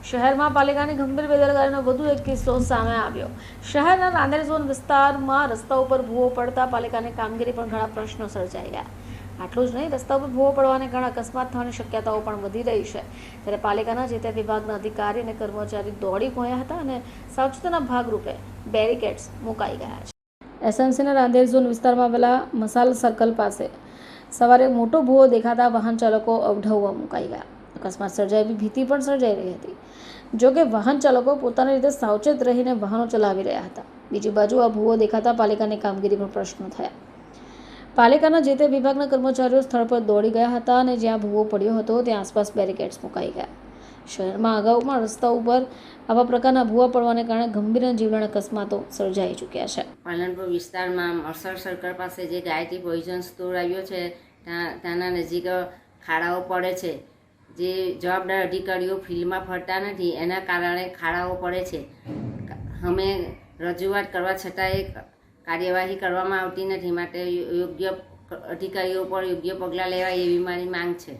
શહેરમાં પાલિકાની ગંભીર બેદરકારીનો વધુ એક કિસ્સો સામે આવ્યો। શહેરના નાંદેડ ઝોન વિસ્તારમાં રસ્તા ઉપર ભૂવો પડતા પાલિકાની કામગીરી પણ ઘણા પ્રશ્નો સર્જાઈ ગયા। આટલું જ નહીં, રસ્તા ઉપર ભૂવો પડવાને કારણે અકસ્માત થવાની શક્યતાઓ પણ વધી રહી છે। ત્યારે પાલિકાના જે તે વિભાગના અધિકારી અને કર્મચારી દોડી પહોંચ્યા હતા અને સાવચેતીના ભાગરૂપે બેરિકેડ્સ મુકાઈ ગયા છે। એસએમસીના નાંદેડ ઝોન વિસ્તારમાં આવેલા મસાલ સર્કલ પાસે સવારે મોટો ભૂવો દેખાતા વાહન ચાલકો અવઢવવા મુકાઈ ગયા। અકસ્માત સર્જાય એવી ભીતિ પણ સર્જાઈ રહી હતી। જોકે વાહન ચાલકો પોતાની રીતે સાવચેત રહીને વાહનો ચલાવી રહ્યા હતા। બીજી બાજુ આ ભૂવો દેખાતા પાલિકાની કામગીરી પર પ્રશ્નો થયા। પાલિકાના જે તે વિભાગના કર્મચારીઓ સ્થળ પર દોડી ગયા હતા અને જ્યાં ભૂવો પડ્યો હતો ત્યાં આસપાસ બેરિકેડ્સ મુકાઈ ગયા। શહેરમાં અગાઉ પણ રસ્તા ઉપર આવા પ્રકારના ભૂવા પડવાને કારણે ગંભીર અને જીવલેણ અકસ્માતો સર્જાઈ ચૂક્યા છે। પાલનપુર વિસ્તારમાં મસળ સર્કલ પાસે જે ગાયત્રી પ્રોવિઝન સ્ટોર આવ્યો છે ત્યાંના નજીક ખાડાઓ પડે છે। જે જવાબદાર અધિકારીઓ ફિલ્ડમાં ફરતા નથી, એના કારણે ખાડાઓ પડે છે। અમે રજૂઆત કરવા છતાંય કાર્યવાહી કરવામાં આવતી નથી, માટે યોગ્ય અધિકારીઓ પર યોગ્ય પગલાં લેવાય એવી મારી માંગ છે।